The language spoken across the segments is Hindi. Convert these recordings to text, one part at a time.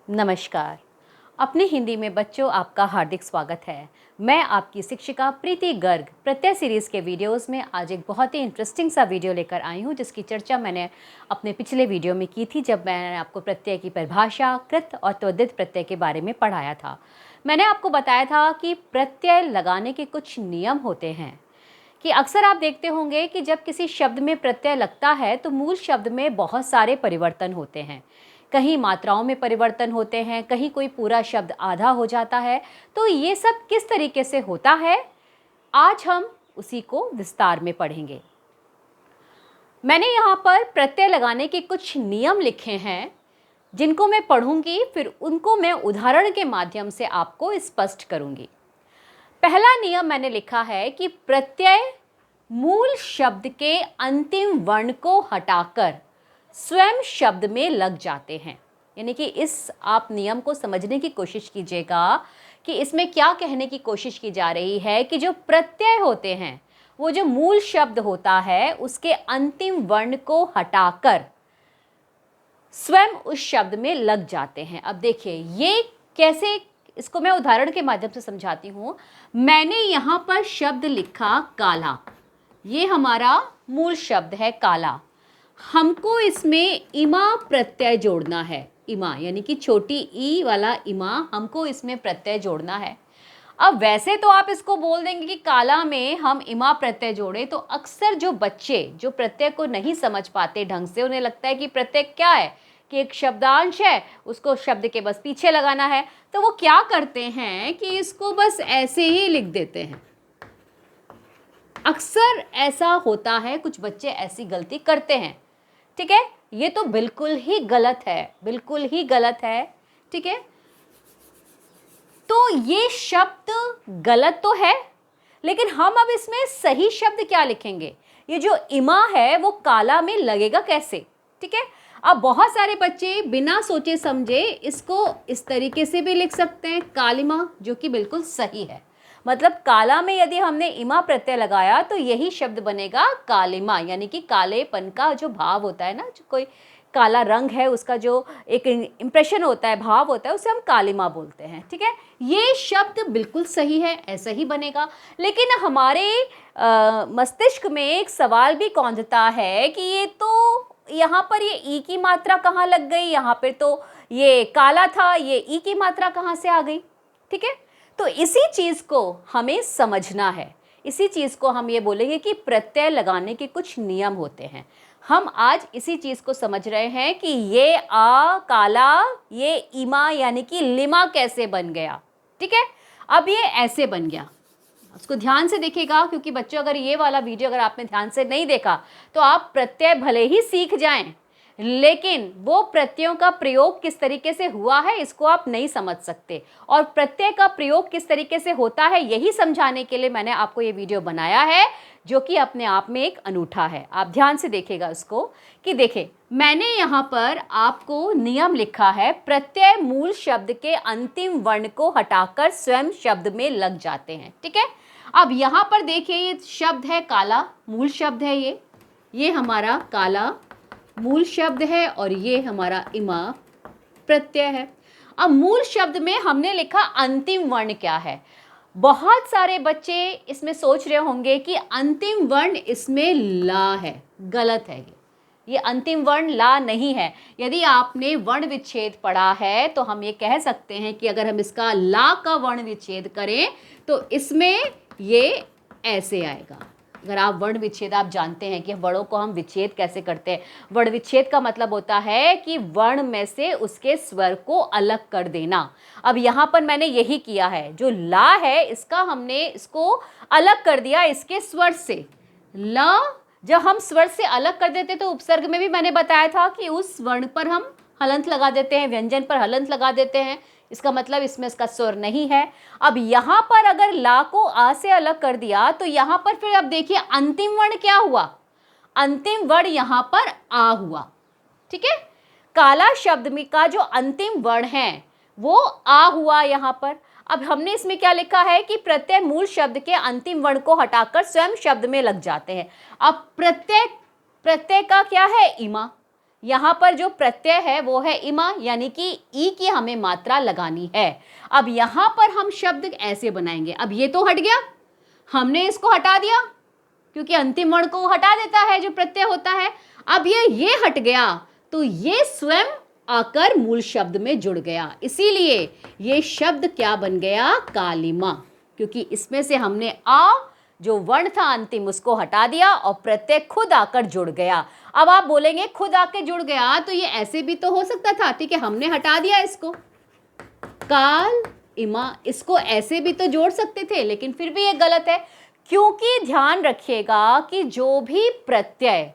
नमस्कार। अपने हिंदी में बच्चों आपका हार्दिक स्वागत है। मैं आपकी शिक्षिका प्रीति गर्ग प्रत्यय सीरीज़ के वीडियोस में आज एक बहुत ही इंटरेस्टिंग सा वीडियो लेकर आई हूँ, जिसकी चर्चा मैंने अपने पिछले वीडियो में की थी, जब मैंने आपको प्रत्यय की परिभाषा, कृत और त्वदित प्रत्यय के बारे में पढ़ाया था। मैंने आपको बताया था कि प्रत्यय लगाने के कुछ नियम होते हैं, कि अक्सर आप देखते होंगे कि जब किसी शब्द में प्रत्यय लगता है तो मूल शब्द में बहुत सारे परिवर्तन होते हैं। कहीं मात्राओं में परिवर्तन होते हैं, कहीं कोई पूरा शब्द आधा हो जाता है। तो ये सब किस तरीके से होता है, आज हम उसी को विस्तार में पढ़ेंगे। मैंने यहाँ पर प्रत्यय लगाने के कुछ नियम लिखे हैं, जिनको मैं पढ़ूंगी, फिर उनको मैं उदाहरण के माध्यम से आपको स्पष्ट करूंगी। पहला नियम मैंने लिखा है कि प्रत्यय मूल शब्द के अंतिम वर्ण को हटाकर स्वयं शब्द में लग जाते हैं। यानी कि इस आप नियम को समझने की कोशिश कीजिएगा कि इसमें क्या कहने की कोशिश की जा रही है कि जो प्रत्यय होते हैं वो जो मूल शब्द होता है उसके अंतिम वर्ण को हटाकर स्वयं उस शब्द में लग जाते हैं। अब देखिए ये कैसे, इसको मैं उदाहरण के माध्यम से समझाती हूँ। मैंने यहाँ पर शब्द लिखा काला, ये हमारा मूल शब्द है काला। हमको इसमें इमा प्रत्यय जोड़ना है। इमा यानी कि छोटी ई वाला इमा, हमको इसमें प्रत्यय जोड़ना है। अब वैसे तो आप इसको बोल देंगे कि काला में हम इमा प्रत्यय जोड़े, तो अक्सर जो बच्चे जो प्रत्यय को नहीं समझ पाते ढंग से, उन्हें लगता है कि प्रत्यय क्या है, कि एक शब्दांश है, उसको शब्द के बस पीछे लगाना है। तो वो क्या करते हैं कि इसको बस ऐसे ही लिख देते हैं। अक्सर ऐसा होता है, कुछ बच्चे ऐसी गलती करते हैं। ठीक है, ये तो बिल्कुल ही गलत है, बिल्कुल ही गलत है। ठीक है, तो ये शब्द गलत तो है, लेकिन हम अब इसमें सही शब्द क्या लिखेंगे? ये जो इमा है वो काला में लगेगा कैसे? ठीक है, अब बहुत सारे बच्चे बिना सोचे समझे इसको इस तरीके से भी लिख सकते हैं, कालिमा, जो कि बिल्कुल सही है। मतलब काला में यदि हमने इमा प्रत्यय लगाया तो यही शब्द बनेगा कालिमा, यानी कि कालेपन का जो भाव होता है ना, जो कोई काला रंग है उसका जो एक इंप्रेशन होता है, भाव होता है, उसे हम कालिमा बोलते हैं। ठीक है, ये शब्द बिल्कुल सही है, ऐसा ही बनेगा। लेकिन हमारे मस्तिष्क में एक सवाल भी कौंधता है कि ये तो यहाँ पर ये ई की मात्रा कहाँ लग गई, यहाँ पर तो ये काला था, ये ई की मात्रा कहाँ से आ गई? ठीक है, तो इसी चीज़ को हमें समझना है। इसी चीज़ को हम ये बोलेंगे कि प्रत्यय लगाने के कुछ नियम होते हैं। हम आज इसी चीज़ को समझ रहे हैं कि ये आ काला, ये इमा यानी कि लिमा कैसे बन गया। ठीक है, अब ये ऐसे बन गया, उसको ध्यान से देखिएगा, क्योंकि बच्चों अगर ये वाला वीडियो अगर आपने ध्यान से नहीं देखा तो आप प्रत्यय भले ही सीख जाएं, लेकिन वो प्रत्ययों का प्रयोग किस तरीके से हुआ है इसको आप नहीं समझ सकते। और प्रत्यय का प्रयोग किस तरीके से होता है यही समझाने के लिए मैंने आपको ये वीडियो बनाया है, जो कि अपने आप में एक अनूठा है। आप ध्यान से देखिएगा इसको, कि देखें मैंने यहाँ पर आपको नियम लिखा है, प्रत्यय मूल शब्द के अंतिम वर्ण को हटाकर स्वयं शब्द में लग जाते हैं। ठीक है, अब यहाँ पर देखिए ये शब्द है काला, मूल शब्द है ये हमारा काला मूल शब्द है, और ये हमारा इमा प्रत्यय है। अब मूल शब्द में हमने लिखा अंतिम वर्ण क्या है। बहुत सारे बच्चे इसमें सोच रहे होंगे कि अंतिम वर्ण इसमें ला है। गलत है, ये अंतिम वर्ण ला नहीं है। यदि आपने वर्ण विच्छेद पढ़ा है तो हम ये कह सकते हैं कि अगर हम इसका ला का वर्ण विच्छेद करें तो इसमें ये ऐसे आएगा। अगर आप वर्ण विच्छेद आप जानते हैं कि वर्णों को हम विच्छेद कैसे करते हैं। वर्ण विच्छेद का मतलब होता है कि वर्ण में से उसके स्वर को अलग कर देना। अब यहाँ पर मैंने यही किया है, जो ला है इसका हमने इसको अलग कर दिया इसके स्वर से। ला जब हम स्वर से अलग कर देते तो उपसर्ग में भी मैंने बताया था कि उस वर्ण पर हम हलंत लगा देते हैं, व्यंजन पर हलंत लगा देते हैं, इसका मतलब इसमें इसका स्वर नहीं है। अब यहाँ पर अगर ला को आ से अलग कर दिया तो यहाँ पर फिर अब देखिए अंतिम वर्ण क्या हुआ, अंतिम वर्ण यहाँ पर आ हुआ। ठीक है, काला शब्द में का जो अंतिम वर्ण है वो आ हुआ यहाँ पर। अब हमने इसमें क्या लिखा है कि प्रत्यय मूल शब्द के अंतिम वर्ण को हटाकर स्वयं शब्द में लग जाते हैं। अब प्रत्यय का क्या है, इमा, यहाँ पर जो प्रत्यय है वो है इमा, यानी कि ई की हमें मात्रा लगानी है। अब यहाँ पर हम शब्द ऐसे बनाएंगे, अब ये तो हट गया, हमने इसको हटा दिया क्योंकि अंतिम वर्ण को हटा देता है जो प्रत्यय होता है। अब ये हट गया तो ये स्वयं आकर मूल शब्द में जुड़ गया, इसीलिए ये शब्द क्या बन गया, कालिमा, क्योंकि इसमें से हमने आ जो वर्ण था अंतिम उसको हटा दिया और प्रत्यय खुद आकर जुड़ गया। अब आप बोलेंगे खुद आके जुड़ गया तो ये ऐसे भी तो हो सकता था, ठीक है, हमने हटा दिया इसको, काल इमा, इसको ऐसे भी तो जोड़ सकते थे, लेकिन फिर भी ये गलत है, क्योंकि ध्यान रखिएगा कि जो भी प्रत्यय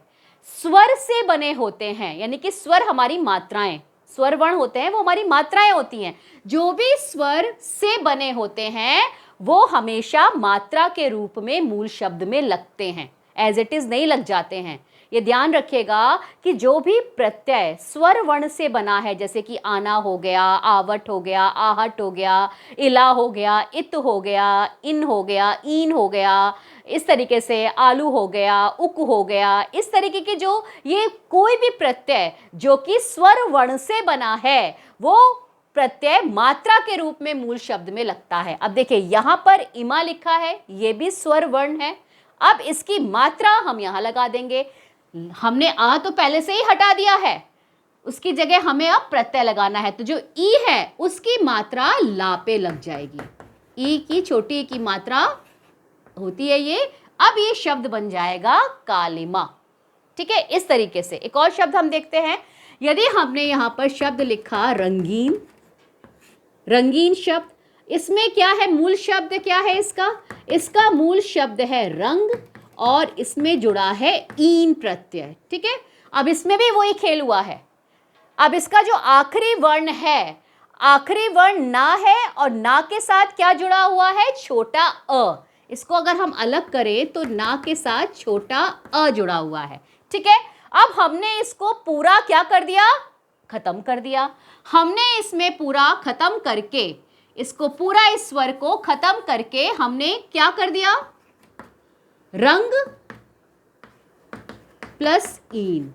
स्वर से बने होते हैं, यानी कि स्वर हमारी मात्राएं, स्वर वर्ण होते हैं वो हमारी मात्राएं होती हैं, जो भी स्वर से बने होते हैं वो हमेशा मात्रा के रूप में मूल शब्द में लगते हैं, एज इट इज नहीं लग जाते हैं। ये ध्यान रखिएगा कि जो भी प्रत्यय स्वर वर्ण से बना है, जैसे कि आना हो गया, आवट हो गया, आहट हो गया, इला हो गया, इत हो गया, इन हो गया, ईन हो गया, इस तरीके से आलू हो गया, उक हो गया, इस तरीके के जो ये कोई भी प्रत्यय जो कि स्वर वर्ण से बना है वो प्रत्यय मात्रा के रूप में मूल शब्द में लगता है। अब देखिए यहाँ पर इमा लिखा है, ये भी स्वर वर्ण है, अब इसकी मात्रा हम यहाँ लगा देंगे, हमने आ तो पहले से ही हटा दिया है, उसकी जगह हमें अब प्रत्यय लगाना है, तो जो ई है उसकी मात्रा ला पे लग जाएगी, ई की छोटी की मात्रा होती है ये, अब ये शब्द बन जाएगा कालिमा, ठीक है। इस तरीके से एक और शब्द हम देखते हैं, यदि हमने यहाँ पर शब्द लिखा रंगीन, रंगीन शब्द, इसमें क्या है, मूल शब्द क्या है इसका, इसका मूल शब्द है रंग और इसमें जुड़ा है ईन प्रत्यय, ठीक है। अब इसमें भी वही खेल हुआ है, अब इसका जो आखिरी वर्ण है, आखिरी वर्ण ना है और ना के साथ क्या जुड़ा हुआ है, छोटा अ, इसको अगर हम अलग करें तो ना के साथ छोटा अ जुड़ा हुआ है, ठीक है। अब हमने इसको पूरा क्या कर दिया, खत्म कर दिया, हमने इसमें पूरा खत्म करके, इसको पूरा इस स्वर को खत्म करके हमने क्या कर दिया, रंग प्लस ईन,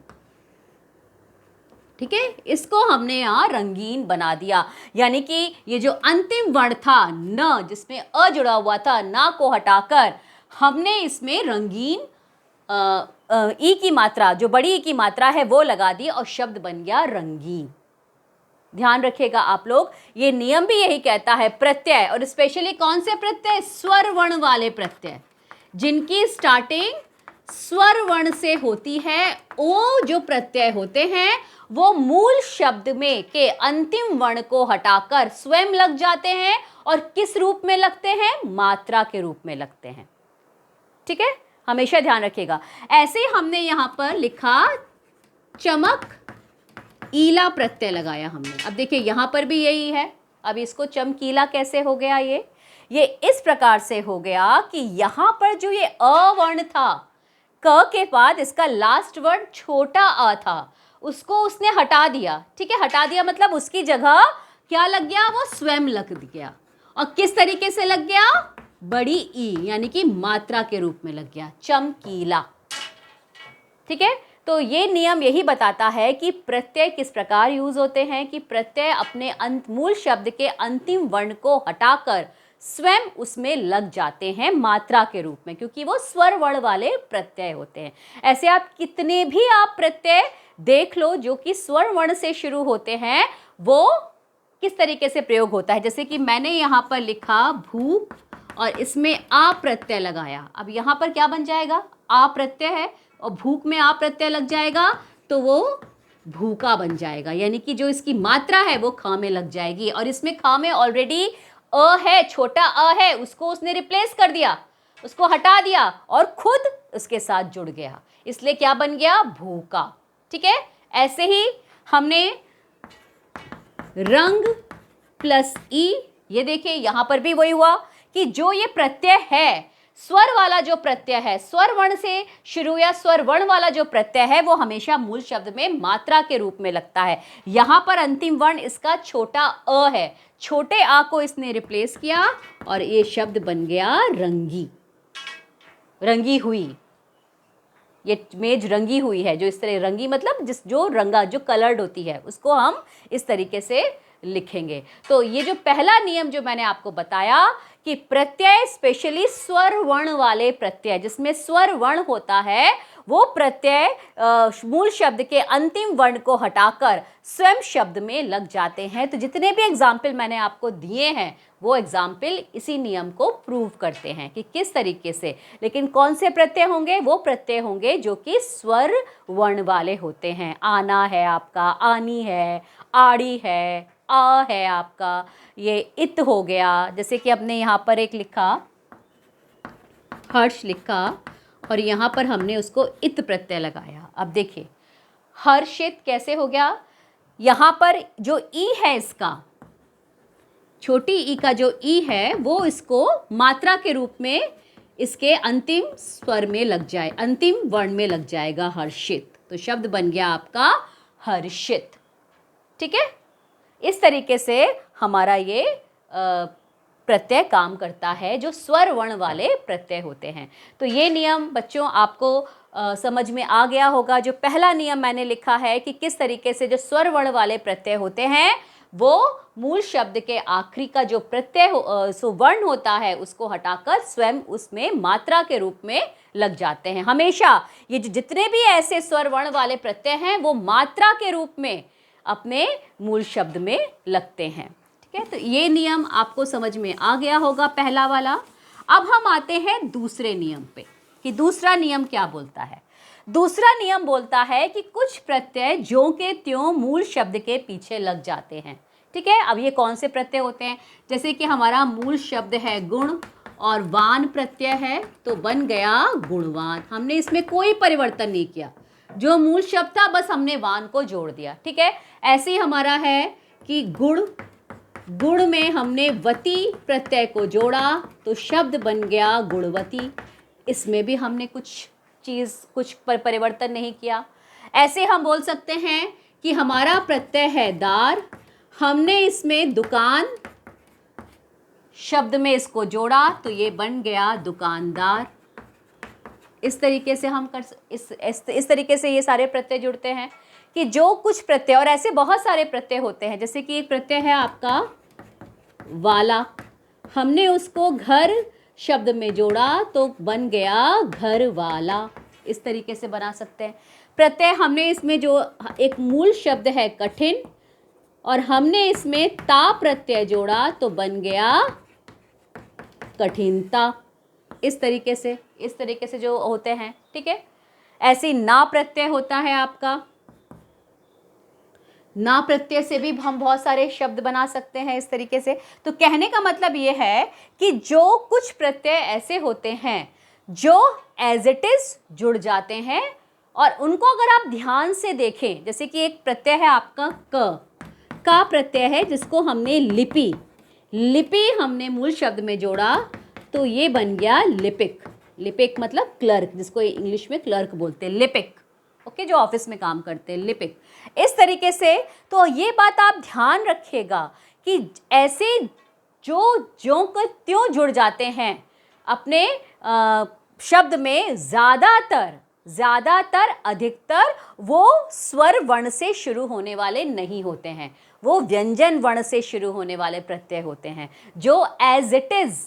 ठीक है, इसको हमने यहाँ रंगीन बना दिया, यानी कि ये जो अंतिम वर्ण था न जिसमें अ जुड़ा हुआ था, ना को हटाकर हमने इसमें रंगीन ई की मात्रा, जो बड़ी ई की मात्रा है वो लगा दी और शब्द बन गया रंगीन। ध्यान रखिएगा आप लोग, ये नियम भी यही कहता है, प्रत्यय और स्पेशली कौन से प्रत्यय, स्वर वर्ण वाले प्रत्यय जिनकी स्टार्टिंग स्वर वर्ण से होती है, वो जो प्रत्यय होते हैं वो मूल शब्द में के अंतिम वर्ण को हटाकर स्वयं लग जाते हैं और किस रूप में लगते हैं, मात्रा के रूप में लगते हैं, ठीक है, हमेशा ध्यान रखिएगा। ऐसे हमने यहां पर लिखा चमक, ईला प्रत्यय लगाया हमने, अब देखिए यहां पर भी यही है, अब इसको चमकीला कैसे हो गया, ये इस प्रकार से हो गया कि यहां पर जो ये अ वर्ण था, क के बाद इसका लास्ट वर्ण छोटा अ था, उसको उसने हटा दिया, ठीक है, हटा दिया मतलब उसकी जगह क्या लग गया, वो स्वयं लग गया, और किस तरीके से लग गया, बड़ी ई यानी कि मात्रा के रूप में लग गया, चमकीला, ठीक है। तो ये नियम यही बताता है कि प्रत्यय किस प्रकार यूज होते हैं, कि प्रत्यय अपने मूल शब्द के अंतिम वर्ण को हटाकर स्वयं उसमें लग जाते हैं मात्रा के रूप में, क्योंकि वो स्वर वर्ण वाले प्रत्यय होते हैं। ऐसे आप कितने भी आप प्रत्यय देख लो जो कि स्वर वर्ण से शुरू होते हैं, वो किस तरीके से प्रयोग होता है, जैसे कि मैंने यहाँ पर लिखा भूख और इसमें आ प्रत्यय लगाया, अब यहाँ पर क्या बन जाएगा, आ प्रत्यय है और भूख में आ प्रत्यय लग जाएगा तो वो भूखा बन जाएगा, यानी कि जो इसकी मात्रा है वो ख में लग जाएगी, और इसमें ख में ऑलरेडी अ है, छोटा अ है, उसको उसने रिप्लेस कर दिया, उसको हटा दिया और खुद उसके साथ जुड़ गया, इसलिए क्या बन गया, भूखा, ठीक है। ऐसे ही हमने रंग प्लस ई, ये देखिए यहां पर भी वही हुआ कि जो ये प्रत्यय है, स्वर वाला जो प्रत्यय है, स्वर वर्ण से शुरू या स्वर वर्ण वाला जो प्रत्यय है वो हमेशा मूल शब्द में मात्रा के रूप में लगता है। यहां पर अंतिम वर्ण इसका छोटा अ है, छोटे आ को इसने रिप्लेस किया और ये शब्द बन गया रंगी, रंगी हुई, ये मेज रंगी हुई है, जो इस तरह रंगी मतलब जो रंगा, जो कलर्ड होती है, उसको हम इस तरीके से लिखेंगे। तो ये जो पहला नियम जो मैंने आपको बताया कि प्रत्यय, स्पेशली स्वर वर्ण वाले प्रत्यय, जिसमें स्वर वर्ण होता है, वो प्रत्यय मूल शब्द के अंतिम वर्ण को हटाकर स्वयं शब्द में लग जाते हैं। तो जितने भी एग्जाम्पल मैंने आपको दिए हैं वो एग्जाम्पल इसी नियम को प्रूव करते हैं कि किस तरीके से। लेकिन कौन से प्रत्यय होंगे? वो प्रत्यय होंगे जो कि स्वर वर्ण वाले होते हैं। आना है आपका, आनी है, आड़ी है, आ है आपका, ये इत हो गया। जैसे कि हमने यहाँ पर एक लिखा, हर्ष लिखा, और यहाँ पर हमने उसको इत प्रत्यय लगाया। अब देखिए हर्षित कैसे हो गया? यहाँ पर जो ई है, इसका छोटी ई का जो ई है, वो इसको मात्रा के रूप में इसके अंतिम स्वर में लग जाए, अंतिम वर्ण में लग जाएगा, हर्षित। तो शब्द बन गया आपका हर्षित। ठीक है, इस तरीके से हमारा ये प्रत्यय काम करता है, जो स्वर वर्ण वाले प्रत्यय होते हैं। तो ये नियम बच्चों आपको समझ में आ गया होगा। जो पहला नियम मैंने लिखा है कि किस तरीके से जो स्वर वर्ण वाले प्रत्यय होते हैं वो मूल शब्द के आखिरी का जो प्रत्यय वर्ण होता है उसको हटाकर स्वयं उसमें मात्रा के रूप में लग जाते हैं। हमेशा ये जितने भी ऐसे स्वर वर्ण वाले प्रत्यय हैं वो मात्रा के रूप में अपने मूल शब्द में लगते हैं। ठीक है, तो ये नियम आपको समझ में आ गया होगा, पहला वाला। अब हम आते हैं दूसरे नियम पे कि दूसरा नियम क्या बोलता है। दूसरा नियम बोलता है कि कुछ प्रत्यय ज्यों के त्यों मूल शब्द के पीछे लग जाते हैं। ठीक है, अब ये कौन से प्रत्यय होते हैं? जैसे कि हमारा मूल शब्द है गुण और वान प्रत्यय है, तो बन गया गुणवान। हमने इसमें कोई परिवर्तन नहीं किया, जो मूल शब्द था बस हमने वान को जोड़ दिया। ठीक है, ऐसे ही हमारा है कि गुण में हमने वती प्रत्यय को जोड़ा तो शब्द बन गया गुणवती। इसमें भी हमने कुछ परिवर्तन नहीं किया। ऐसे हम बोल सकते हैं कि हमारा प्रत्यय है दार, हमने इसमें दुकान शब्द में इसको जोड़ा तो ये बन गया दुकानदार। इस तरीके से हम इस तरीके से ये सारे प्रत्यय जुड़ते हैं कि जो कुछ प्रत्यय, और ऐसे बहुत सारे प्रत्यय होते हैं। जैसे कि एक प्रत्यय है आपका वाला, हमने उसको घर शब्द में जोड़ा तो बन गया घर वाला। इस तरीके से बना सकते हैं प्रत्यय। हमने इसमें जो एक मूल शब्द है कठिन और हमने इसमें ता प्रत्यय जोड़ा तो बन गया कठिनता। इस तरीके से जो होते हैं। ठीक है, ऐसे ना प्रत्यय होता है आपका, ना प्रत्यय से भी हम बहुत सारे शब्द बना सकते हैं इस तरीके से। तो कहने का मतलब ये है कि जो कुछ प्रत्यय ऐसे होते हैं जो एज इट इज जुड़ जाते हैं और उनको अगर आप ध्यान से देखें, जैसे कि एक प्रत्यय है आपका का प्रत्यय है जिसको हमने लिपि हमने मूल शब्द में जोड़ा तो ये बन गया लिपिक मतलब क्लर्क, जिसको इंग्लिश में क्लर्क बोलते हैं, लिपिक। ओके, जो ऑफिस में काम करते हैं, लिपिक। इस तरीके से तो ये बात आप ध्यान रखिएगा कि ऐसे जो को त्यों जुड़ जाते हैं अपने शब्द में, ज़्यादातर अधिकतर वो स्वर वर्ण से शुरू होने वाले नहीं होते हैं, वो व्यंजन वर्ण से शुरू होने वाले प्रत्यय होते हैं जो एज इट इज़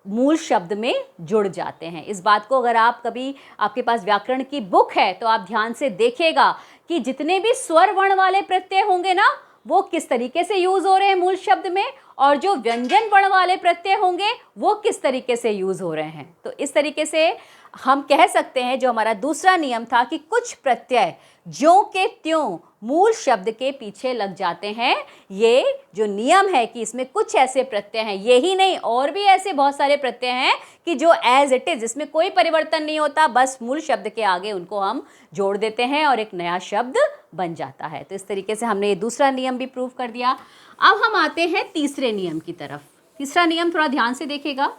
मूल शब्द में जुड़ जाते हैं। इस बात को अगर आप कभी, आपके पास व्याकरण की बुक है तो आप ध्यान से देखिएगा कि जितने भी स्वर वर्ण वाले प्रत्यय होंगे ना वो किस तरीके से यूज हो रहे हैं मूल शब्द में, और जो व्यंजन वर्ण वाले प्रत्यय होंगे वो किस तरीके से यूज हो रहे हैं। तो इस तरीके से हम कह सकते हैं, जो हमारा दूसरा नियम था कि कुछ प्रत्यय ज्यों के त्यों मूल शब्द के पीछे लग जाते हैं। ये जो नियम है कि इसमें कुछ ऐसे प्रत्यय हैं, ये ही नहीं और भी ऐसे बहुत सारे प्रत्यय हैं कि जो एज इट इज, जिसमें कोई परिवर्तन नहीं होता, बस मूल शब्द के आगे उनको हम जोड़ देते हैं और एक नया शब्द बन जाता है। तो इस तरीके से हमने ये दूसरा नियम भी प्रूव कर दिया। अब हम आते हैं तीसरे नियम की तरफ। तीसरा नियम थोड़ा ध्यान से देखिएगा।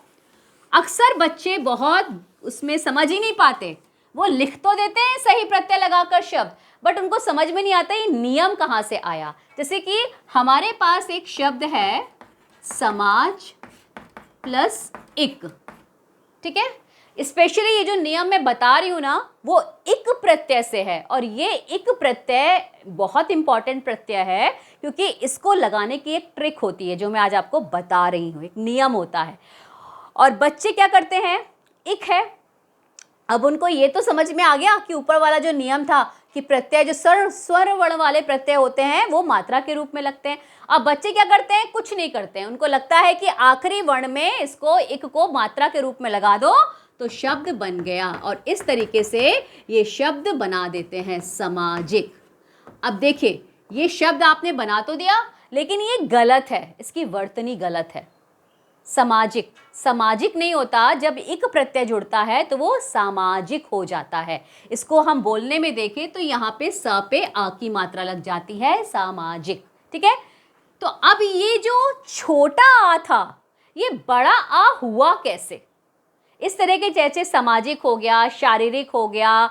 अक्सर बच्चे बहुत उसमें समझ ही नहीं पाते, वो लिख तो देते हैं सही प्रत्यय लगाकर शब्द, बट उनको समझ में नहीं आता ये नियम कहाँ से आया। जैसे कि हमारे पास एक शब्द है समाज प्लस इक। ठीक है, स्पेशली ये जो नियम मैं बता रही हूँ ना, वो इक प्रत्यय से है, और ये इक प्रत्यय बहुत इंपॉर्टेंट प्रत्यय है, क्योंकि इसको लगाने की एक ट्रिक होती है जो मैं आज आपको बता रही हूँ, एक नियम होता है। और बच्चे क्या करते हैं, इक है, अब उनको ये तो समझ में आ गया कि ऊपर वाला जो नियम था कि प्रत्यय जो स्वर वर्ण वाले प्रत्यय होते हैं वो मात्रा के रूप में लगते हैं। अब बच्चे क्या करते हैं, कुछ नहीं करते हैं, उनको लगता है कि आखिरी वर्ण में इसको इक को मात्रा के रूप में लगा दो तो शब्द बन गया, और इस तरीके से ये शब्द बना देते हैं सामाजिक। अब देखिए, ये शब्द आपने बना तो दिया, लेकिन ये गलत है, इसकी वर्तनी गलत है। सामाजिक सामाजिक नहीं होता, जब इक प्रत्यय जुड़ता है तो वो सामाजिक हो जाता है। इसको हम बोलने में देखें तो यहाँ पे स पे आ की मात्रा लग जाती है, सामाजिक। ठीक है, तो अब ये जो छोटा आ था ये बड़ा आ हुआ कैसे? इस तरह के जैसे सामाजिक हो गया, शारीरिक हो गया,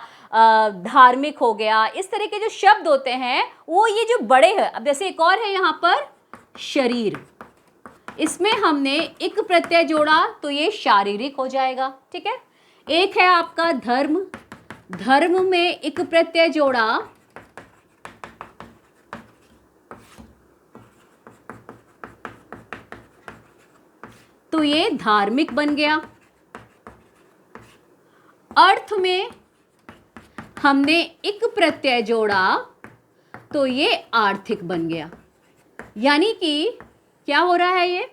धार्मिक हो गया, इस तरह के जो शब्द होते हैं वो ये जो बड़े हैं। अब जैसे एक और है यहाँ पर शरीर, इसमें हमने इक प्रत्यय जोड़ा तो ये शारीरिक हो जाएगा। ठीक है, एक है आपका धर्म, धर्म में इक प्रत्यय जोड़ा तो ये धार्मिक बन गया। अर्थ में हमने इक प्रत्यय जोड़ा तो ये आर्थिक बन गया। यानी कि क्या हो रहा है,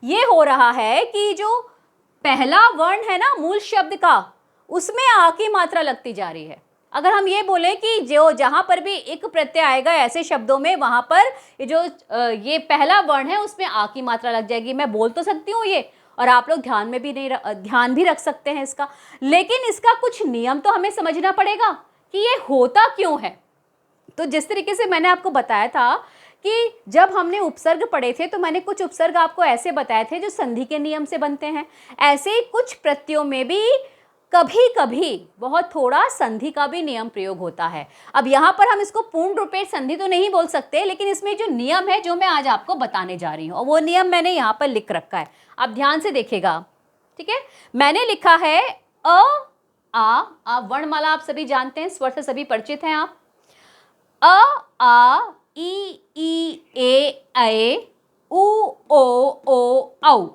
ये हो रहा है कि जो पहला वर्ण है ना मूल शब्द का, उसमें आ की मात्रा लगती जा रही है। अगर हम ये बोले कि जो जहां पर भी इक प्रत्यय आएगा ऐसे शब्दों में, वहां पर ये जो ये पहला वर्ण है उसमें आ की मात्रा लग जाएगी। मैं बोल तो सकती हूँ ये, और आप लोग ध्यान भी रख सकते हैं इसका, लेकिन इसका कुछ नियम तो हमें समझना पड़ेगा कि ये होता क्यों है। तो जिस तरीके से मैंने आपको बताया था कि जब हमने उपसर्ग पढ़े थे तो मैंने कुछ उपसर्ग आपको ऐसे बताए थे जो संधि के नियम से बनते हैं, ऐसे ही कुछ प्रत्ययों में भी कभी कभी बहुत थोड़ा संधि का भी नियम प्रयोग होता है। अब यहाँ पर हम इसको पूर्ण रूपे संधि तो नहीं बोल सकते, लेकिन इसमें जो नियम है जो मैं आज आपको बताने जा रही हूँ, और वो नियम मैंने यहाँ पर लिख रखा है, आप ध्यान से देखिएगा। ठीक है, मैंने लिखा है आ वर्णमाला आप सभी जानते हैं, स्वर से सभी परिचित हैं आप। आ ई ए उ ओ औ।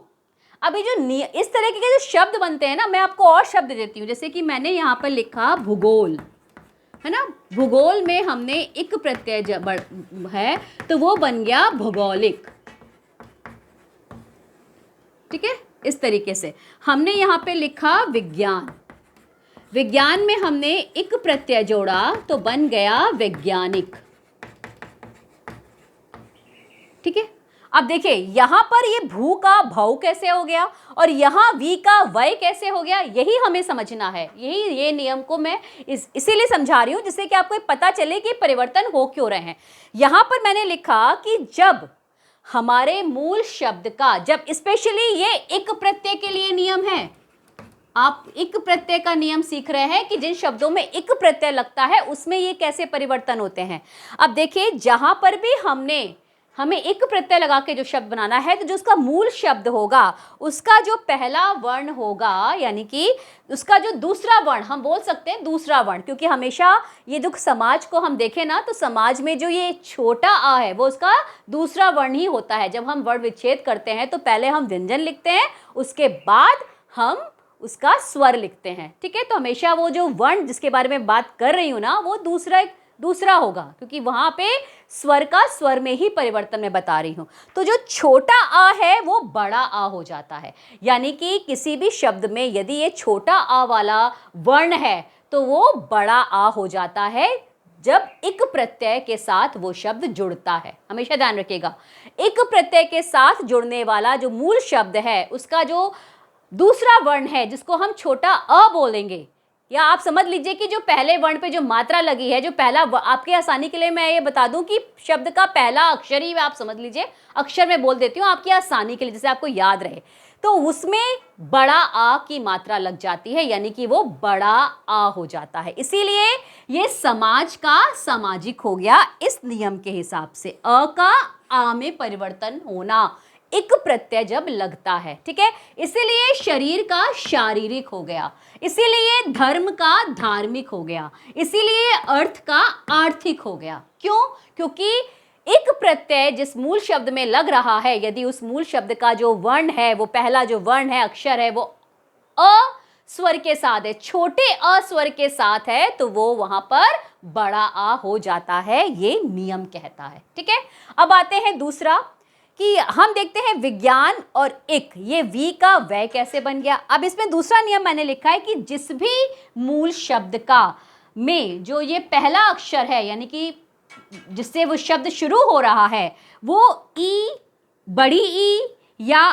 अभी जो इस तरह के जो शब्द बनते हैं ना, मैं आपको और शब्द देती हूँ, जैसे कि मैंने यहाँ पर लिखा भूगोल, है ना, भूगोल में हमने इक प्रत्यय है तो वो बन गया भौगोलिक। ठीक है, इस तरीके से हमने यहाँ पे लिखा विज्ञान, विज्ञान में हमने इक प्रत्यय जोड़ा तो बन गया वैज्ञानिक। ठीक है, अब देखिए यहां पर ये भू का भौ कैसे हो गया और यहां वी का वय कैसे हो गया, यही हमें समझना है। यही ये नियम को मैं इसीलिए समझा रही हूं जिससे कि आपको पता चले कि परिवर्तन हो क्यों रहे हैं। यहां पर मैंने लिखा कि जब हमारे मूल शब्द का, जब स्पेशली ये इक प्रत्यय के लिए नियम है, आप इक प्रत्यय का नियम सीख रहे हैं कि जिन शब्दों में इक प्रत्यय लगता है उसमें ये कैसे परिवर्तन होते हैं। अब देखिए जहां पर भी हमें इक प्रत्यय लगा के जो शब्द बनाना है, तो जो उसका मूल शब्द होगा उसका जो पहला वर्ण होगा, यानी कि उसका जो दूसरा वर्ण, हम बोल सकते हैं दूसरा वर्ण, क्योंकि हमेशा ये जो समाज को हम देखें ना तो समाज में जो ये छोटा आ है वो उसका दूसरा वर्ण ही होता है। जब हम वर्ण विच्छेद करते हैं तो पहले हम व्यंजन लिखते हैं, उसके बाद हम उसका स्वर लिखते हैं। ठीक है, तो हमेशा वो जो वर्ण जिसके बारे में बात कर रही हूँ ना वो दूसरा होगा, क्योंकि वहां पे स्वर का स्वर में ही परिवर्तन मैं बता रही हूं। तो जो छोटा आ है वो बड़ा आ हो जाता है, यानी कि किसी भी शब्द में यदि ये छोटा आ वाला वर्ण है तो वो बड़ा आ हो जाता है जब इक प्रत्यय के साथ वो शब्द जुड़ता है। हमेशा ध्यान रखिएगा, इक प्रत्यय के साथ जुड़ने वाला जो मूल शब्द है उसका जो दूसरा वर्ण है जिसको हम छोटा अ बोलेंगे, या आप समझ लीजिए कि जो पहले वर्ण पे जो मात्रा लगी है, जो पहला आपके आसानी के लिए मैं ये बता दूं कि शब्द का पहला अक्षर ही आप समझ लीजिए, अक्षर में बोल देती हूँ आपकी आसानी के लिए जिसे आपको याद रहे, तो उसमें बड़ा आ की मात्रा लग जाती है, यानी कि वो बड़ा आ हो जाता है। इसीलिए ये समाज का सामाजिक हो गया इस नियम के हिसाब से, अ का आ में परिवर्तन होना, इक प्रत्यय जब लगता है, ठीक है। इसीलिए शरीर का शारीरिक हो गया, इसीलिए धर्म का धार्मिक हो गया, इसीलिए अर्थ का आर्थिक हो गया। क्यों? क्योंकि इक प्रत्यय जिस मूल शब्द में लग रहा है, यदि उस मूल शब्द का जो वर्ण है, वो पहला जो वर्ण है, अक्षर है, वो अ स्वर के साथ है, छोटे अ स्वर के साथ है, तो वो वहां पर बड़ा आ हो जाता है, ये नियम कहता है, ठीक है। अब आते हैं दूसरा, कि हम देखते हैं विज्ञान और इक, ये वी का वै कैसे बन गया। अब इसमें दूसरा नियम मैंने लिखा है कि जिस भी मूल शब्द का में जो ये पहला अक्षर है, यानी कि जिससे वो शब्द शुरू हो रहा है, वो ई, बड़ी ई या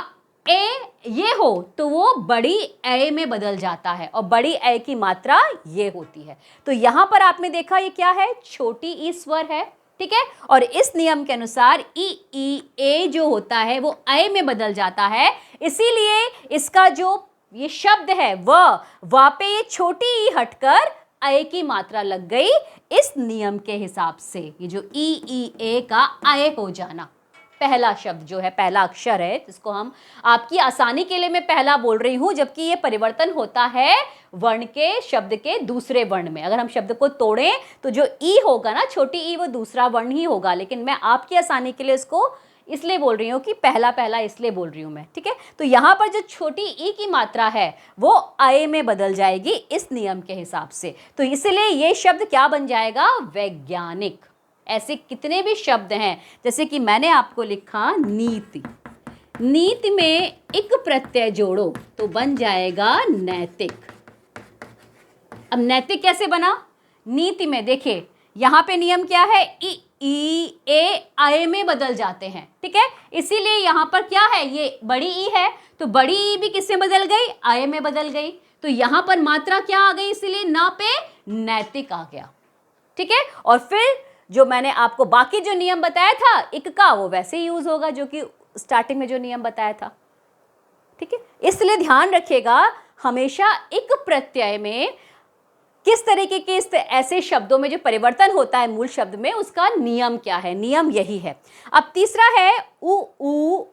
ए ये हो, तो वो बड़ी ए में बदल जाता है, और बड़ी ए की मात्रा ये होती है। तो यहां पर आपने देखा ये क्या है, छोटी ई स्वर है, ठीक है। और इस नियम के अनुसार ई ए जो होता है वो ए में बदल जाता है, इसीलिए इसका जो ये शब्द है व पे ये छोटी ई हटकर ए की मात्रा लग गई, इस नियम के हिसाब से ये जो ई ए का ए हो जाना, पहला शब्द जो है, पहला अक्षर है, जिसको हम आपकी आसानी के लिए मैं पहला बोल रही हूं, जबकि ये परिवर्तन होता है वर्ण के, शब्द के दूसरे वर्ण में। अगर हम शब्द को तोड़ें तो जो ई होगा ना, छोटी ई, वो दूसरा वर्ण ही होगा, लेकिन मैं आपकी आसानी के लिए इसको इसलिए बोल रही हूँ कि पहला पहला इसलिए बोल रही हूँ मैं, ठीक है। तो यहाँ पर जो छोटी ई की मात्रा है वो आय में बदल जाएगी इस नियम के हिसाब से। तो इसलिए ये शब्द क्या बन जाएगा, वैज्ञानिक। ऐसे कितने भी शब्द हैं, जैसे कि मैंने आपको लिखा नीति, नीति में इक प्रत्यय जोड़ो तो बन जाएगा नैतिक। अब नैतिक कैसे बना, नीति में देखिए यहाँ पे नियम क्या है, ई ए आय में बदल जाते हैं, ठीक है। इसीलिए यहाँ पर क्या है, ये बड़ी ई है, तो बड़ी ई भी किससे बदल गई, आय में बदल गई। तो यहाँ पर मात्रा क्या आ गई, इसीलिए ना पे नैतिक आ गया, ठीक है। और फिर जो मैंने आपको बाकी जो नियम बताया था इक का, वो वैसे ही यूज होगा जो कि स्टार्टिंग में जो नियम बताया था, ठीक है। इसलिए ध्यान रखिएगा हमेशा इक प्रत्यय में किस तरीके के ऐसे शब्दों में जो परिवर्तन होता है मूल शब्द में, उसका नियम क्या है, नियम यही है। अब तीसरा है उ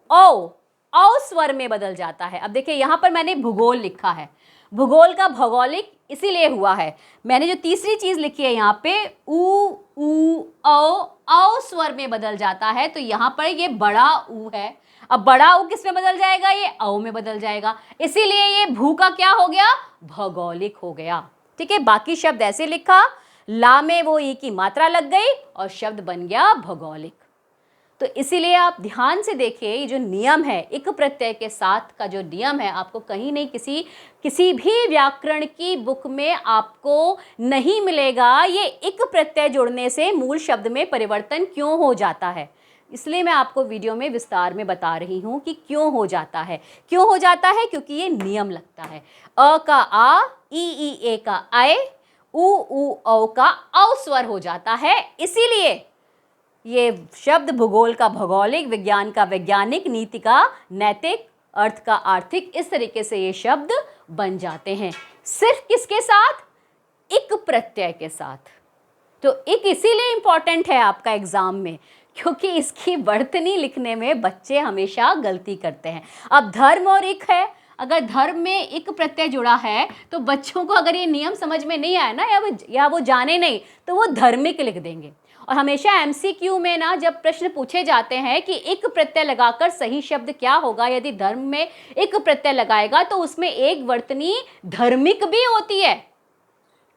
औ स्वर में बदल जाता है। अब देखिए यहाँ पर मैंने भूगोल लिखा है, भूगोल का भौगोलिक इसीलिए हुआ है। मैंने जो तीसरी चीज लिखी है यहाँ पे उ औ स्वर में बदल जाता है, तो यहाँ पर ये बड़ा ऊ है। अब बड़ा ऊ किस में बदल जाएगा, ये औ में बदल जाएगा, इसीलिए ये भू का क्या हो गया, भौगोलिक हो गया, ठीक है। बाकी शब्द ऐसे लिखा, ला में वो ई की मात्रा लग गई और शब्द बन गया भौगोलिक। तो इसीलिए आप ध्यान से देखिए, ये जो नियम है इक प्रत्यय के साथ का जो नियम है, आपको कहीं नहीं किसी भी व्याकरण की बुक में आपको नहीं मिलेगा। ये इक प्रत्यय जुड़ने से मूल शब्द में परिवर्तन क्यों हो जाता है, इसलिए मैं आपको वीडियो में विस्तार में बता रही हूँ कि क्यों हो जाता है। क्यों हो जाता है, क्योंकि ये नियम लगता है। अ का आ, ई ए का आय, उ औ का औ स्वर हो जाता है, इसीलिए ये शब्द भूगोल का भौगोलिक, विज्ञान का वैज्ञानिक, नीति का नैतिक, अर्थ का आर्थिक, इस तरीके से ये शब्द बन जाते हैं। सिर्फ किसके साथ, इक प्रत्यय के साथ। तो इक इसीलिए इंपॉर्टेंट है आपका एग्जाम में, क्योंकि इसकी वर्तनी लिखने में बच्चे हमेशा गलती करते हैं। अब धर्म और इक है, अगर धर्म में इक प्रत्यय जुड़ा है तो बच्चों को अगर ये नियम समझ में नहीं आया ना, या वो जाने नहीं, तो वो धार्मिक लिख देंगे। और हमेशा एमसीक्यू में ना जब प्रश्न पूछे जाते हैं कि इक प्रत्यय लगाकर सही शब्द क्या होगा, यदि धर्म में इक प्रत्यय लगाएगा तो उसमें एक वर्तनी धार्मिक भी होती है,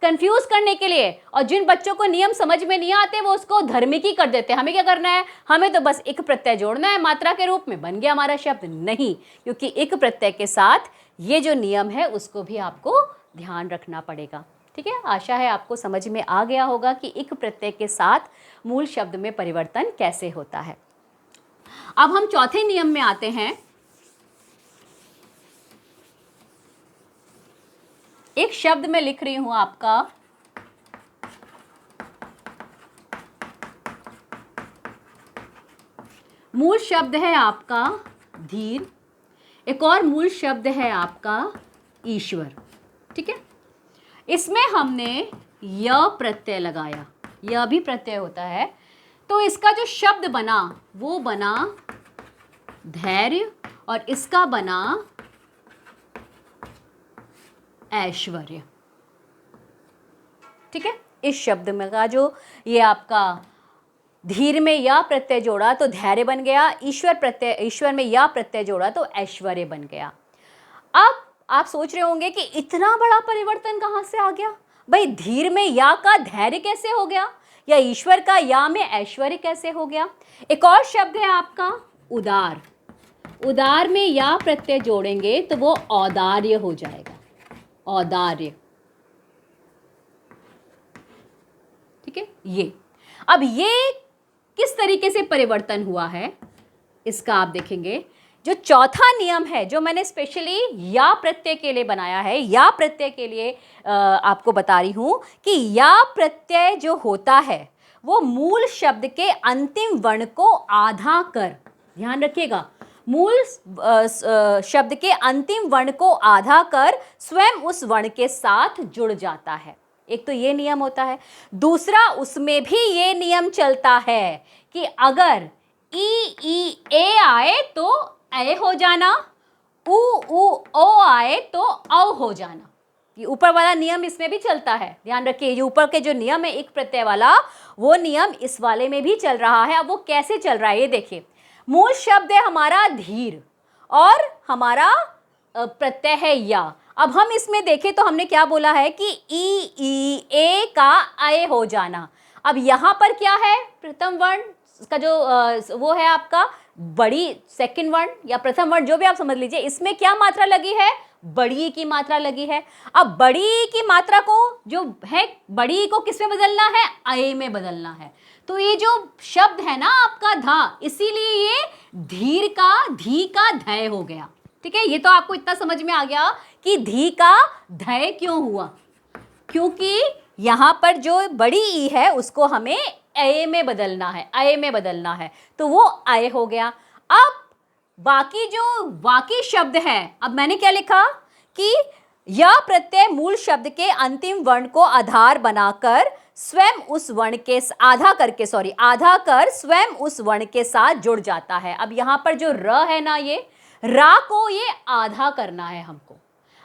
कंफ्यूज करने के लिए। और जिन बच्चों को नियम समझ में नहीं आते वो उसको धार्मिक ही कर देते हैं। हमें क्या करना है, हमें तो बस इक प्रत्यय जोड़ना है मात्रा के रूप में, बन गया हमारा शब्द। नहीं, क्योंकि इक प्रत्यय के साथ ये जो नियम है उसको भी आपको ध्यान रखना पड़ेगा, ठीक है। आशा है आपको समझ में आ गया होगा कि इक प्रत्यय के साथ मूल शब्द में परिवर्तन कैसे होता है। अब हम चौथे नियम में आते हैं। एक शब्द में लिख रही हूं आपका, मूल शब्द है आपका धीर, एक और मूल शब्द है आपका ईश्वर, ठीक है। इसमें हमने य प्रत्यय लगाया, यह भी प्रत्यय होता है, तो इसका जो शब्द बना वो बना धैर्य, और इसका बना ऐश्वर्य। ठीक है, इस शब्द में का जो ये आपका धीर में या प्रत्यय जोड़ा तो धैर्य बन गया, ईश्वर में या प्रत्यय जोड़ा तो ऐश्वर्य बन गया। अब आप सोच रहे होंगे कि इतना बड़ा परिवर्तन कहाँ से आ गया भाई, धीर में या का धैर्य कैसे हो गया, या ईश्वर का या में ऐश्वर्य कैसे हो गया। एक और शब्द है आपका उदार, उदार में या प्रत्यय जोड़ेंगे तो वो औदार्य हो जाएगा, औदार्य। ठीक है, ये अब ये किस तरीके से परिवर्तन हुआ है इसका आप देखेंगे। जो चौथा नियम है जो मैंने स्पेशली या प्रत्यय के लिए बनाया है, या प्रत्यय के लिए आपको बता रही हूं कि या प्रत्यय जो होता है वो मूल शब्द के अंतिम वर्ण को आधा कर, ध्यान रखिएगा, मूल शब्द के अंतिम वर्ण को आधा कर स्वयं उस वर्ण के साथ जुड़ जाता है। एक तो ये नियम होता है। दूसरा, उसमें भी ये नियम चलता है कि अगर ई ए आए तो ए हो जाना, उ ओ आए तो औ हो जाना। ये ऊपर वाला नियम इसमें भी चलता है, ध्यान रखिए। ये ऊपर के जो नियम है एक प्रत्यय वाला, वो नियम इस वाले में भी चल रहा है। अब वो कैसे चल रहा है ये देखिए। मूल शब्द है हमारा धीर और हमारा प्रत्यय है या। अब हम इसमें देखें तो हमने क्या बोला है कि ई ए का ए हो जाना। अब यहाँ पर क्या है, प्रथम वर्ण का जो वो है आपका बड़ी सेकंड वर्ण या प्रथम वर्ण, जो भी आप समझ लीजिए, इसमें क्या मात्रा लगी है, बड़ी की मात्रा लगी है। अब बड़ी की मात्रा को जो है, बड़ी को किस में बदलना है, अय में बदलना है। तो ये जो शब्द है ना आपका धा, इसीलिए ये धीर का धी का धय हो गया। ठीक है, ये तो आपको इतना समझ में आ गया कि धी का धय क्यों हुआ, क्योंकि यहां पर जो बड़ी ई है उसको हमें अय में बदलना है, अय में बदलना है, तो वो अय हो गया। अब बाकी जो बाकी शब्द है, अब मैंने क्या लिखा कि यह प्रत्यय मूल शब्द के अंतिम वर्ण को आधार बनाकर स्वयं उस वर्ण के आधा कर स्वयं उस वर्ण के साथ जुड़ जाता है। अब यहां पर जो र है ना, ये रा को ये आधा करना है हमको।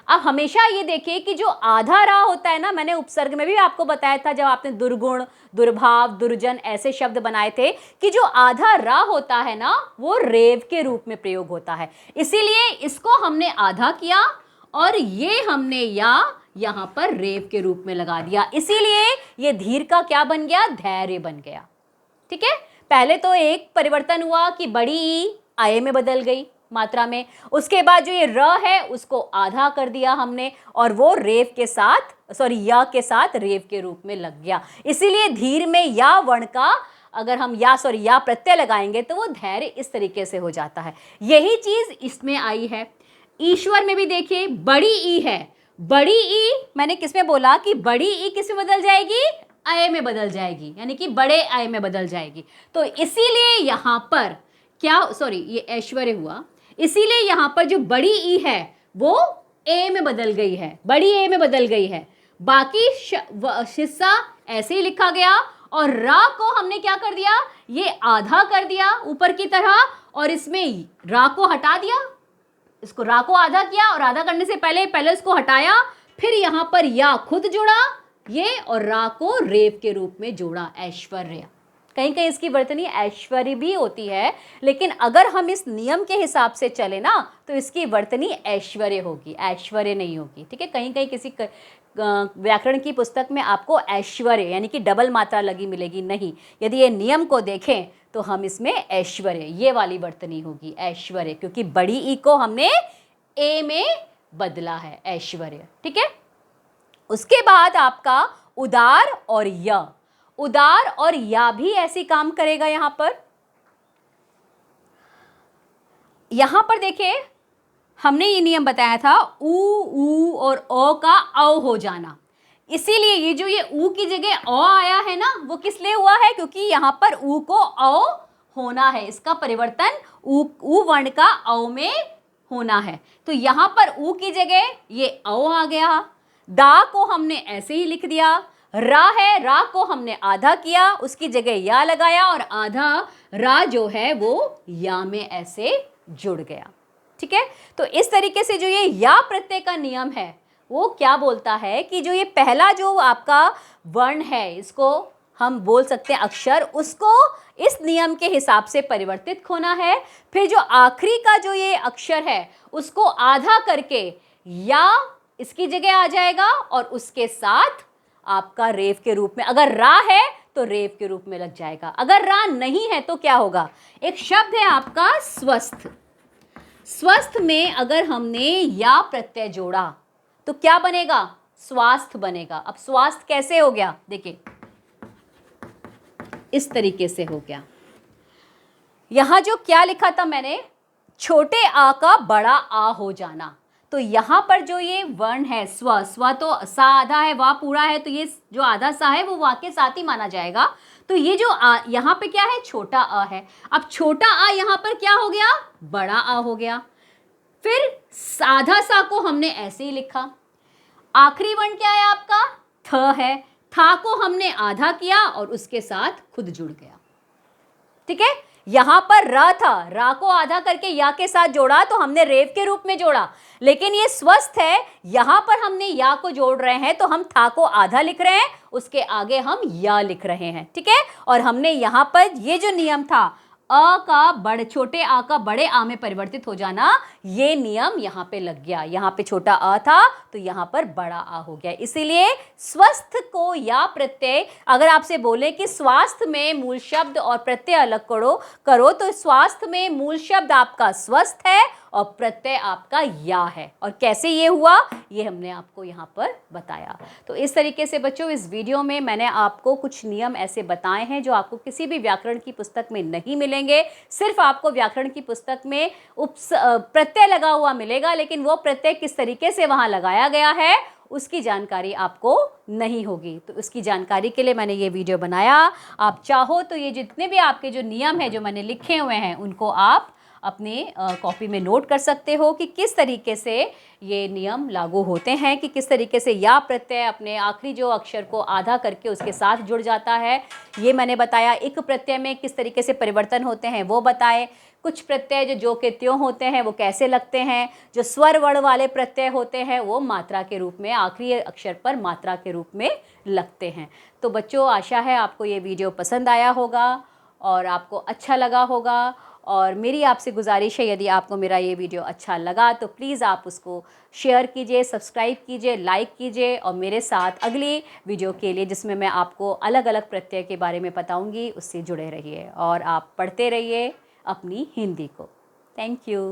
अब हमेशा ये देखिए कि जो आधा रा होता है ना, मैंने उपसर्ग में भी आपको बताया था जब आपने दुर्गुण, दुर्भाव, दुर्जन ऐसे शब्द बनाए थे कि जो आधा रा होता है ना वो रेव के रूप में प्रयोग होता है। इसीलिए इसको हमने आधा किया और ये हमने या यहाँ पर रेव के रूप में लगा दिया, इसीलिए ये धीर का क्या बन गया, धैर्य बन गया। ठीक है, पहले तो एक परिवर्तन हुआ कि बड़ी ई अय में बदल गई मात्रा में, उसके बाद जो ये र है उसको आधा कर दिया हमने और वो रेव के साथ या के साथ रेव के रूप में लग गया। इसीलिए धीर में या वर्ण का अगर हम या प्रत्यय लगाएंगे तो वो धैर्य इस तरीके से हो जाता है। यही चीज इसमें आई है। ईश्वर में भी देखिए बड़ी ई है, बड़ी ई मैंने किसमें बोला कि बड़ी ई किस में बदल जाएगी, अय में बदल जाएगी, यानी कि बड़े अय में बदल जाएगी। तो इसीलिए यहाँ पर क्या, ये ऐश्वर्य हुआ, इसीलिए यहाँ पर जो बड़ी ई है वो ए में बदल गई है, बड़ी ए में बदल गई है। बाकी हिस्सा ऐसे ही लिखा गया और रा को हमने क्या कर दिया, ये आधा कर दिया ऊपर की तरह और इसमें रा को हटा दिया, इसको रा को आधा किया और आधा करने से पहले इसको हटाया, फिर यहाँ पर या खुद जुड़ा ये और रा को रेव के रूप में जोड़ा, ऐश्वर्य। कहीं कहीं इसकी वर्तनी ऐश्वर्य भी होती है, लेकिन अगर हम इस नियम के हिसाब से चले ना तो इसकी वर्तनी ऐश्वर्य होगी, ऐश्वर्य नहीं होगी। ठीक है, कहीं कहीं किसी व्याकरण की पुस्तक में आपको ऐश्वर्य यानी कि डबल मात्रा लगी मिलेगी, नहीं। यदि ये नियम को देखें तो हम इसमें ऐश्वर्य ये वाली वर्तनी होगी, ऐश्वर्य, क्योंकि बड़ी ई को हमने ए में बदला है, ऐश्वर्य। ठीक है, उसके बाद आपका उदार और य, उदार और या भी ऐसी काम करेगा। यहां पर देखिए हमने ये नियम बताया था ऊ और ओ का औ हो जाना, इसीलिए ये जो ये ऊ की जगह ओ आया है ना वो किस लिए हुआ है, क्योंकि यहाँ पर ऊ को औ होना है, इसका परिवर्तन ऊ वर्ण का औ में होना है। तो यहाँ पर ऊ की जगह ये औ आ गया, दा को हमने ऐसे ही लिख दिया, रा है, रा को हमने आधा किया, उसकी जगह या लगाया और आधा रा जो है वो या में ऐसे जुड़ गया। ठीक है, तो इस तरीके से जो ये या प्रत्यय का नियम है वो क्या बोलता है कि जो ये पहला जो आपका वर्ण है, इसको हम बोल सकते हैं अक्षर, उसको इस नियम के हिसाब से परिवर्तित होना है। फिर जो आखिरी का जो ये अक्षर है उसको आधा करके या इसकी जगह आ जाएगा और उसके साथ आपका रेफ के रूप में, अगर रा है तो रेफ के रूप में लग जाएगा, अगर रा नहीं है तो क्या होगा। एक शब्द है आपका स्वस्थ, स्वस्थ में अगर हमने या प्रत्यय जोड़ा तो क्या बनेगा, स्वास्थ्य बनेगा। अब स्वास्थ्य कैसे हो गया, देखिए इस तरीके से हो गया। यहां जो क्या लिखा था मैंने, छोटे आ का बड़ा आ हो जाना, तो यहां पर जो ये वर्ण है स्व, स्व तो सा आधा है वा पूरा है, तो ये जो आधा सा है वो वा के साथ ही माना जाएगा। तो ये जो आ यहां पे क्या है, छोटा आ है। अब छोटा आ यहां पर क्या हो गया, बड़ा आ हो गया। फिर आधा सा को हमने ऐसे ही लिखा। आखिरी वर्ण क्या है आपका, थ है, था को हमने आधा किया और उसके साथ खुद जुड़ गया। ठीक है, यहां पर रा था, रा को आधा करके या के साथ जोड़ा तो हमने रेव के रूप में जोड़ा, लेकिन ये स्वस्थ है, यहां पर हमने या को जोड़ रहे हैं तो हम था को आधा लिख रहे हैं, उसके आगे हम या लिख रहे हैं। ठीक है, और हमने यहां पर ये जो नियम था अ का बड़े छोटे आ का बड़े आ में परिवर्तित हो जाना, ये नियम यहाँ पे लग गया। यहाँ पे छोटा आ था तो यहाँ पर बड़ा आ हो गया। इसीलिए स्वस्थ को या प्रत्यय, अगर आपसे बोले कि स्वास्थ्य में मूल शब्द और प्रत्यय अलग करो तो स्वास्थ्य में मूल शब्द आपका स्वस्थ है और प्रत्यय आपका या है। और कैसे ये हुआ, ये हमने आपको यहाँ पर बताया। तो इस तरीके से बच्चों इस वीडियो में मैंने आपको कुछ नियम ऐसे बताए हैं जो आपको किसी भी व्याकरण की पुस्तक में नहीं मिलेंगे। सिर्फ आपको व्याकरण की पुस्तक में प्रत्यय लगा हुआ मिलेगा, लेकिन वो प्रत्यय किस तरीके से वहाँ लगाया गया है उसकी जानकारी आपको नहीं होगी। तो उसकी जानकारी के लिए मैंने ये वीडियो बनाया। आप चाहो तो ये जितने भी आपके जो नियम हैं जो मैंने लिखे हुए हैं उनको आप अपने कॉपी में नोट कर सकते हो कि किस तरीके से ये नियम लागू होते हैं, कि किस तरीके से या प्रत्यय अपने आखिरी जो अक्षर को आधा करके उसके साथ जुड़ जाता है, ये मैंने बताया। इक प्रत्यय में किस तरीके से परिवर्तन होते हैं वो बताए। कुछ प्रत्यय जो के त्यों होते हैं वो कैसे लगते हैं। जो स्वर वर्ण वाले प्रत्यय होते हैं वो मात्रा के रूप में, आखिरी अक्षर पर मात्रा के रूप में लगते हैं। तो बच्चों आशा है आपको ये वीडियो पसंद आया होगा और आपको अच्छा लगा होगा। और मेरी आपसे गुजारिश है, यदि आपको मेरा ये वीडियो अच्छा लगा तो प्लीज़ आप उसको शेयर कीजिए, सब्सक्राइब कीजिए, लाइक कीजिए और मेरे साथ अगली वीडियो के लिए जिसमें मैं आपको अलग अलग प्रत्यय के बारे में बताऊंगी उससे जुड़े रहिए और आप पढ़ते रहिए अपनी हिंदी को। Thank you.